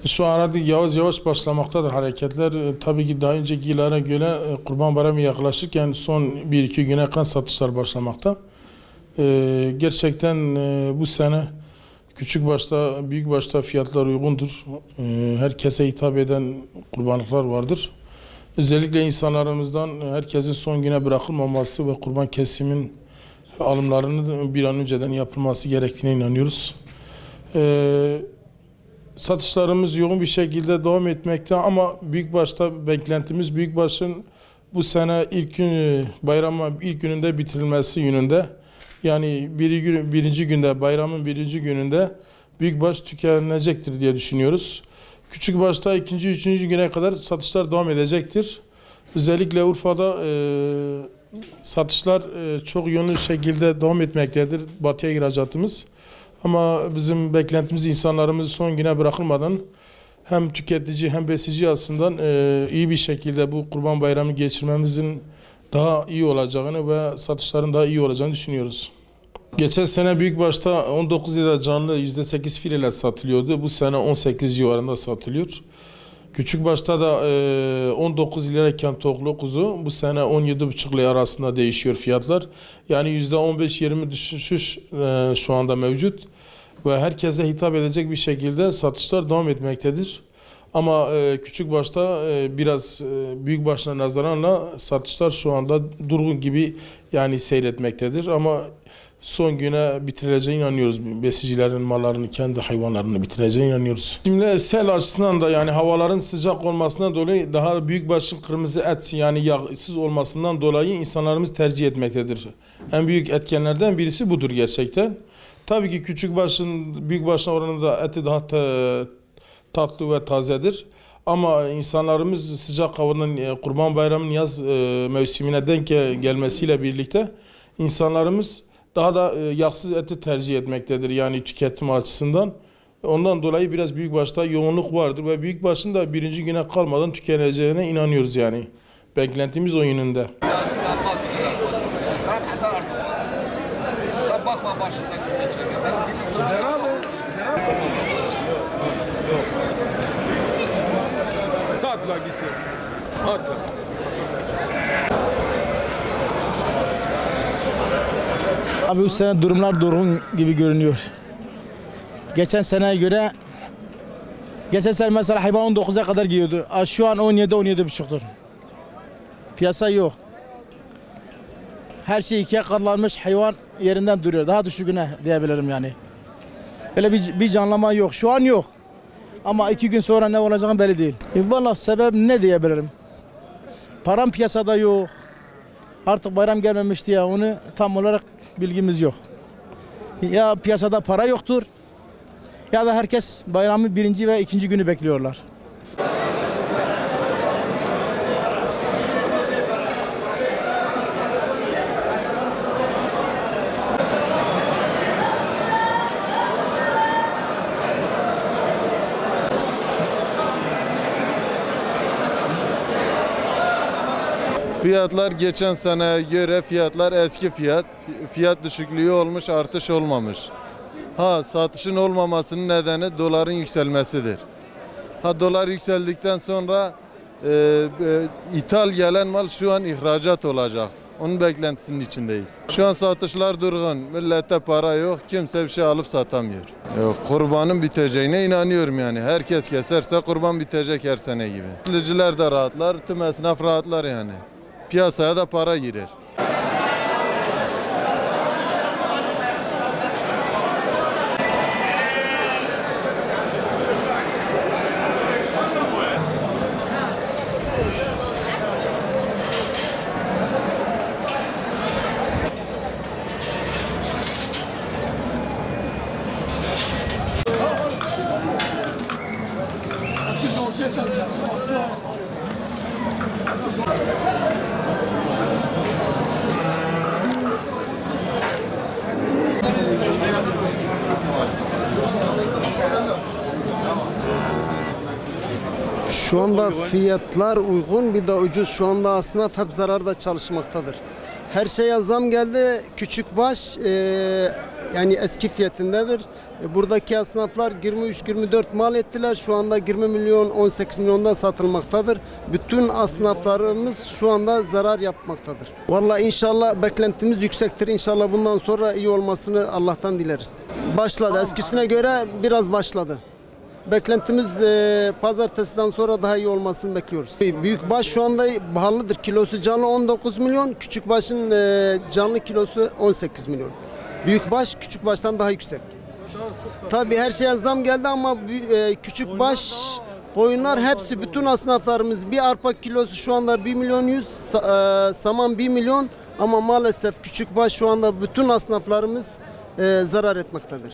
Şu arada yavaş yavaş başlamaktadır hareketler. Tabii ki daha önceki yıllara göre Kurban Bayramı yaklaşırken son 1-2 güne kadar satışlar başlamakta. Gerçekten bu sene küçük başta, büyük başta fiyatlar uygundur. Herkese hitap eden kurbanlıklar vardır. Özellikle insanlarımızdan herkesin son güne bırakılmaması ve kurban kesimin alımlarının bir an önceden yapılması gerektiğine inanıyoruz. Satışlarımız yoğun bir şekilde devam etmekte ama büyükbaşta beklentimiz büyükbaşın bu sene bayramın ilk gününde bitirilmesi yönünde. Yani birinci günde, bayramın birinci gününde büyükbaş tükenecektir diye düşünüyoruz. Küçükbaşta ikinci, üçüncü güne kadar satışlar devam edecektir. Özellikle Urfa'da satışlar çok yoğun şekilde devam etmektedir. Batıya ihracatımız. Ama bizim beklentimiz insanlarımızı son güne bırakılmadan hem tüketici hem besici aslında iyi bir şekilde bu Kurban Bayramı geçirmemizin daha iyi olacağını ve satışların daha iyi olacağını düşünüyoruz. Geçen sene büyükbaşta 19 lira canlı %8 fileyle satılıyordu. Bu sene 18 civarında satılıyor. Küçükbaşta da 19 lirayken toklu kuzu bu sene 17,5 lira arasında değişiyor fiyatlar. Yani %15-20 düşüş şu anda mevcut. Ve herkese hitap edecek bir şekilde satışlar devam etmektedir. Ama küçükbaşta biraz büyükbaşına nazaranla satışlar şu anda durgun gibi yani seyretmektedir. Ama son güne bitireceğine inanıyoruz. Besicilerin mallarını, kendi hayvanlarını bitireceğine inanıyoruz. Şimdi sel açısından da yani havaların sıcak olmasından dolayı daha büyükbaşın kırmızı et yani yağsız olmasından dolayı insanlarımız tercih etmektedir. En büyük etkenlerden birisi budur gerçekten. Tabii ki küçükbaşın büyükbaşın oranında eti daha tatlı ve tazedir. Ama insanlarımız sıcak havanın Kurban Bayramı'nın yaz mevsimine denk gelmesiyle birlikte insanlarımız daha da yağsız eti tercih etmektedir yani tüketim açısından. Ondan dolayı biraz büyükbaşta yoğunluk vardır ve büyükbaşın da birinci güne kalmadan tükeneceğine inanıyoruz yani. Beklentimiz o yönünde. Satla gitsin. Atla. Abi bu sene durumlar durgun gibi görünüyor. Geçen seneye göre mesela hayvan 19'a kadar giyiyordu. Şu an 17-17,5'tur. Piyasa yok. Her şey ikiye katlanmış, hayvan yerinden duruyor. Daha düşüğüne diyebilirim yani. Öyle bir canlama yok. Şu an yok. Ama 2 gün sonra ne olacağını belli değil. Vallahi sebep ne diyebilirim? Param piyasada yok. Artık bayram gelmemişti ya, onu tam olarak bilgimiz yok. Ya piyasada para yoktur ya da herkes bayramı birinci ve ikinci günü bekliyorlar. Fiyatlar geçen seneye göre fiyatlar eski fiyat. Fiyat düşüklüğü olmuş, artış olmamış. Satışın olmamasının nedeni doların yükselmesidir. Dolar yükseldikten sonra ithal gelen mal şu an ihracat olacak. Onun beklentisinin içindeyiz. Şu an satışlar durgun. Millette para yok. Kimse bir şey alıp satamıyor. Kurbanın biteceğine inanıyorum yani. Herkes keserse kurban bitecek her sene gibi. Alıcılar da rahatlar, tüm esnaf rahatlar yani. Piyasaya da para girer. Şu anda fiyatlar uygun, bir de ucuz. Şu anda aslında hep zararda çalışmaktadır. Her şeye zam geldi. Küçükbaş yani eski fiyatındadır. Buradaki esnaflar 23-24 mal ettiler. Şu anda 20 milyon 18 milyonda satılmaktadır. Bütün esnaflarımız şu anda zarar yapmaktadır. Vallahi inşallah beklentimiz yüksektir. İnşallah bundan sonra iyi olmasını Allah'tan dileriz. Başladı. Eskisine göre biraz başladı. Beklentimiz pazartesiden sonra daha iyi olmasını bekliyoruz. Büyükbaş şu anda pahalıdır. Kilosu canlı 19 milyon, küçükbaşın canlı kilosu 18 milyon. Büyükbaş küçükbaştan daha yüksek. Tabii her şeye zam geldi ama küçükbaş, koyunlar hepsi bütün esnaflarımız bir arpa kilosu şu anda 1 milyon 100, saman 1 milyon ama maalesef küçükbaş şu anda bütün esnaflarımız zarar etmektedir.